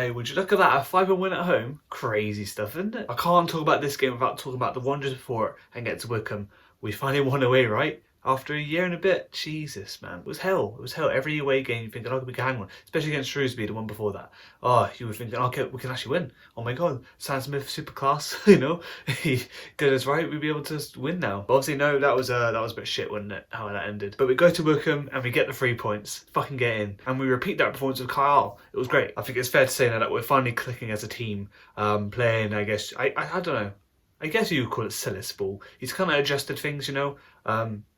Hey, would you look at that? A 5-1 win at home? Crazy stuff, isn't it? I can't talk about this game without talking about the Wanderers before it and get to Wickham. We finally won away, right? After a year and a bit. Jesus, man. It was hell. It was hell. Every away game you're thinking, oh, we can hang one. Especially against Shrewsbury, the one before that. Oh, you were thinking, okay, we can actually win. Oh my god, Sam Smith, super class, you know? He did us right, we'd be able to win now. But obviously, no, that was a bit shit, wasn't it? How that ended. But we go to Wickham and we get the 3 points. Fucking get in. And we repeat that performance with Carlisle. It was great. I think it's fair to say now that we're finally clicking as a team, playing, I guess, I don't know. I guess you would call it Silas ball. He's kind of adjusted things, you know.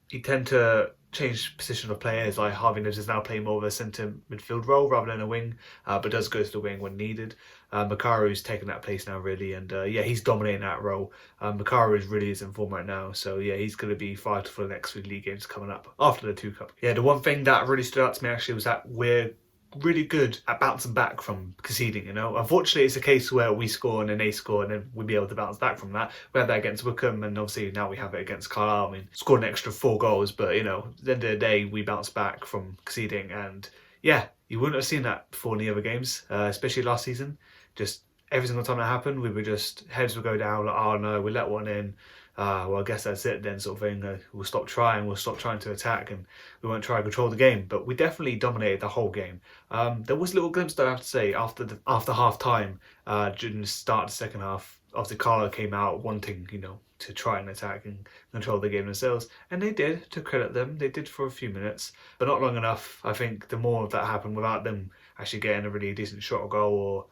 He tend to change position of players. Like Harvey Nibbs is now playing more of a centre midfield role rather than a wing, but does go to the wing when needed. Makaru's taken that place now really, and yeah, he's dominating that role. Makaru really is in form right now, so yeah, he's going to be fired for the next 3 league games coming up after the 2 Cup. Yeah, the one thing that really stood out to me actually was that we're really good at bouncing back from conceding, you know. Unfortunately, it's a case where we score and then they score and then we'll be able to bounce back from that. We had that against Wickham and obviously now we have it against Carlisle. I mean, scored an extra 4 goals, but you know, at the end of the day, we bounced back from conceding and yeah, you wouldn't have seen that before in the other games, especially last season. Just every single time that happened, we were just, heads would go down, like, oh no, we let one in. Well, I guess that's it then, sort of thing. We'll stop trying to attack, and we won't try to control the game. But we definitely dominated the whole game. There was a little glimpse, though, I have to say, after half time, during the start of the second half. Obviously, Carlo came out wanting, you know, to try and attack and control the game themselves, and they did. To credit them, they did for a few minutes, but not long enough. I think the more of that happened without them actually getting a really decent shot or goal, or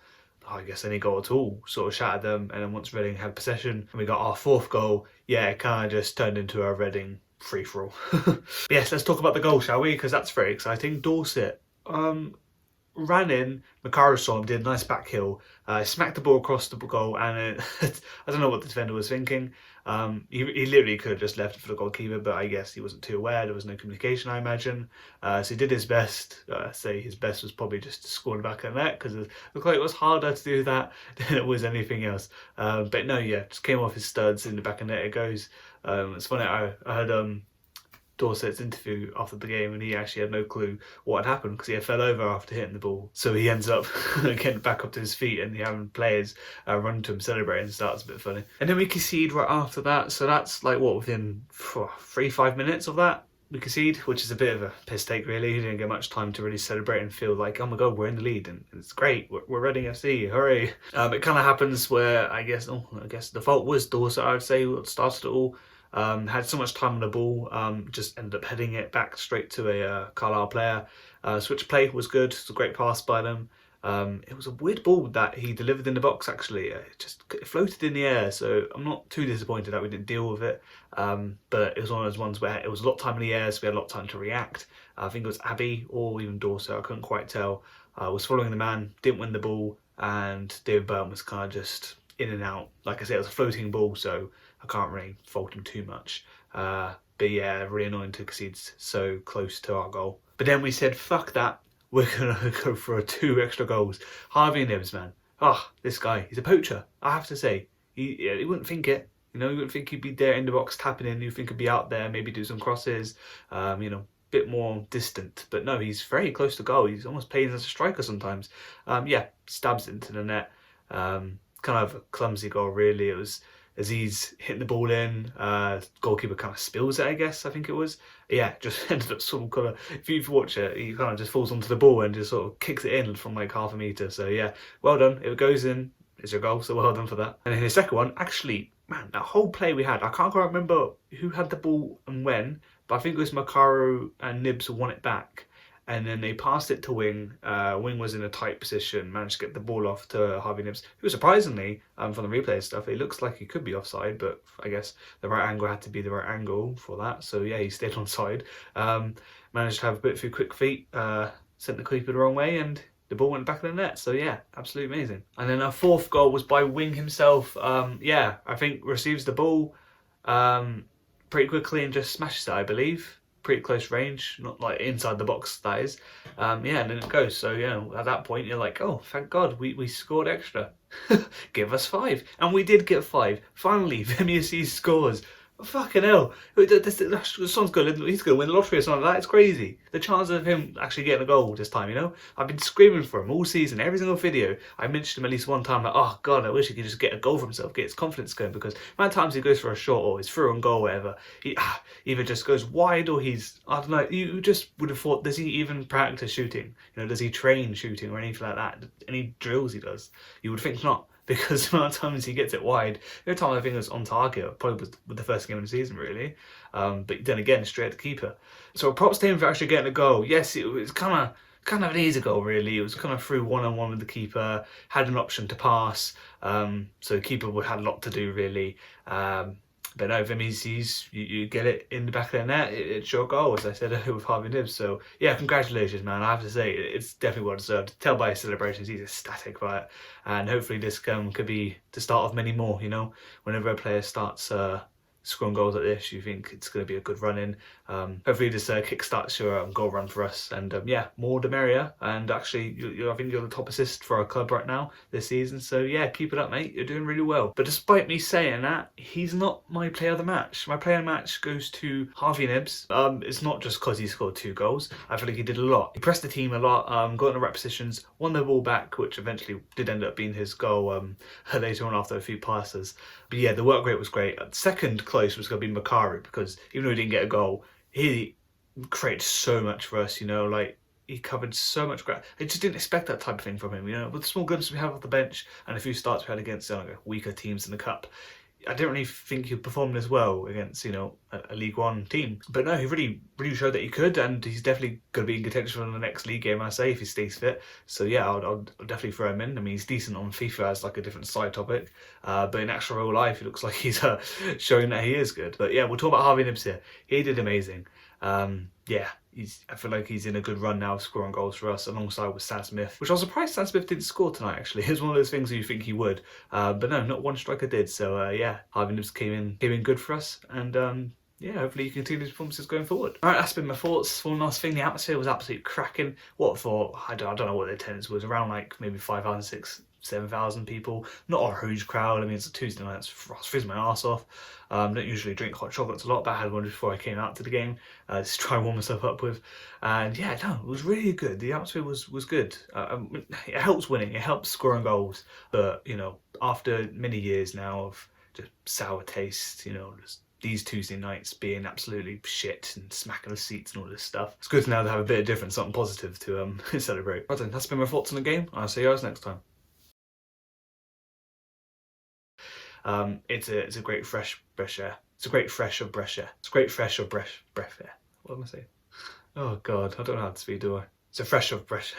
I guess any goal at all, sort of shattered them. And then once Reading had possession and we got our 4th goal, yeah, it kind of just turned into a Reading free-for-all. Yes, let's talk about the goal, shall we? Because that's very exciting. Dorset ran in, Makaru saw him, did a nice back heel, smacked the ball across the goal, and I don't know what the defender was thinking. He literally could have just left it for the goalkeeper, but I guess he wasn't too aware. There was no communication, I imagine. So he did his best. Say his best was probably just to score the back of the net, because it looked like it was harder to do that than it was anything else. But no, yeah, just came off his studs in the back of the net. It goes. It's funny. I heard Dorset's interview after the game, and he actually had no clue what had happened because he had fell over after hitting the ball. So he ends up getting back up to his feet and having players run to him celebrating and stuff. It's a bit funny. And then we concede right after that. So that's like what, within 3-5 minutes of that we concede, which is a bit of a piss take really. He didn't get much time to really celebrate and feel like, oh my god, we're in the lead and it's great, we're Reading FC, hooray. It kind of happens where I guess the fault was Dorset, I would say, what started it all. Had so much time on the ball, just ended up heading it back straight to a Carlisle player. Switch play was good, it was a great pass by them. It was a weird ball that he delivered in the box actually. It floated in the air, so I'm not too disappointed that we didn't deal with it. But it was one of those ones where it was a lot of time in the air, so we had a lot of time to react. I think it was Abbey or even Dorset, I couldn't quite tell. Was following the man, didn't win the ball, and David Burton was kind of just in and out. Like I said, it was a floating ball, so I can't really fault him too much. But yeah, really annoying to concede so close to our goal. But then we said, fuck that, we're gonna go for 2 extra goals. Harvey Nibbs, man. This guy, he's a poacher, I have to say. He wouldn't think it. You know, you wouldn't think he'd be there in the box tapping in. You think he'd be out there, maybe do some crosses, you know, bit more distant. But no, he's very close to goal. He's almost playing as a striker sometimes. Yeah, stabs it into the net. Kind of a clumsy goal, really. It was as he's hitting the ball in, goalkeeper kind of spills it, I guess, I think it was. Yeah, just ended up sort of kind of, if you watch it, he kind of just falls onto the ball and just sort of kicks it in from like half a metre. So yeah, well done. It goes in, it's your goal, so well done for that. And then the second one, actually, man, that whole play we had, I can't quite remember who had the ball and when, but I think it was Makaru and Nibbs who won it back. And then they passed it to Wing. Wing was in a tight position, managed to get the ball off to Harvey Nibbs, who surprisingly, from the replay stuff, it looks like he could be offside, but I guess the right angle had to be the right angle for that. So yeah, he stayed onside. Managed to have a bit of quick feet, sent the keeper the wrong way, and the ball went back in the net. So yeah, absolutely amazing. And then our 4th goal was by Wing himself. Yeah, I think receives the ball pretty quickly and just smashes it, I believe. Pretty close range, not like inside the box, that is. Yeah, and then it goes. So, you know, at that point, you're like, oh, thank God, we scored extra. Give us 5. And we did get 5. Finally, Vemiacy scores. Fucking hell. The son's good. He's going to win the lottery or something like that. It's crazy. The chance of him actually getting a goal this time, you know? I've been screaming for him all season. Every single video, I mentioned him at least one time, like, oh, God, I wish he could just get a goal for himself, get his confidence going. Because amount of times he goes for a shot or he's through on goal or whatever, he either just goes wide or he's, I don't know, you just would have thought, does he even practice shooting? You know, does he train shooting or anything like that? Any drills he does? You would think not. Because the amount of times he gets it wide, the only time I think it was on target probably was with the first game of the season, really. But then again, straight at the keeper. So props to him for actually getting a goal. Yes, it was kind of an easy goal, really. It was kind of through one-on-one with the keeper, had an option to pass, so the keeper would had a lot to do, really. But no, for me, you get it in the back of the net, it's your goal, as I said with Harvey Nibbs. So yeah, congratulations, man. I have to say, it's definitely well deserved. Tell by his celebrations, he's ecstatic by it. And hopefully this could be the start of many more, you know. Whenever a player starts scoring goals like this, you think it's going to be a good run in. Hopefully this kickstarts your goal run for us, and yeah, more the merrier. And actually, I think you're the top assist for our club right now this season, so yeah, keep it up, mate. You're doing really well. But despite me saying that, he's not my player of the match. My player of the match goes to Harvey Nibbs. It's not just because he scored 2 goals. I feel like he did a lot. He pressed the team a lot, got in the right positions, won the ball back, which eventually did end up being his goal later on after a few passes. But yeah, the work rate was great. Second close was going to be Makaru, because even though he didn't get a goal, he created so much for us, you know, like he covered so much ground. I just didn't expect that type of thing from him, you know. With the small glimpses we have off the bench and a few starts we had against weaker teams in the cup, I don't really think he performed as well against, you know, a League One team. But no, he really showed that he could, and he's definitely going to be in contention for the next league game, I say, if he stays fit. So yeah, I'll definitely throw him in. I mean, he's decent on FIFA as like a different side topic, but in actual real life, he looks like he's showing that he is good. But yeah, we'll talk about Harvey Nibbs here. He did amazing. Yeah, I feel like he's in a good run now, scoring goals for us alongside with Stan Smith, which I was surprised Stan Smith didn't score tonight, actually. It's one of those things that you think he would, but no, not one striker did. So yeah, Harvey Nibbs came in good for us, and yeah, hopefully you continue his performances going forward. All right, that's been my thoughts. One last thing, the atmosphere was absolutely cracking. What for? I don't know what the attendance was, around like maybe 5,000, 6,000, 7,000 people. Not a huge crowd. I mean, it's a Tuesday night. I was freezing my arse off. Don't usually drink hot chocolates a lot, but I had one before I came out to the game, just to try and warm myself up with. And yeah, no, it was really good. The atmosphere was good. It helps winning. It helps scoring goals. But you know, after many years now of just sour taste, you know, just these Tuesday nights being absolutely shit and smacking the seats and all this stuff, it's good now to have a bit of different, something positive to celebrate. Right then, that's been my thoughts on the game. I'll see you guys next time. It's a great fresh air. It's a great fresh of fresh air. It's a great fresh of breath air. What am I saying? Oh God, I don't know how to speak, do I? It's a fresh of fresh.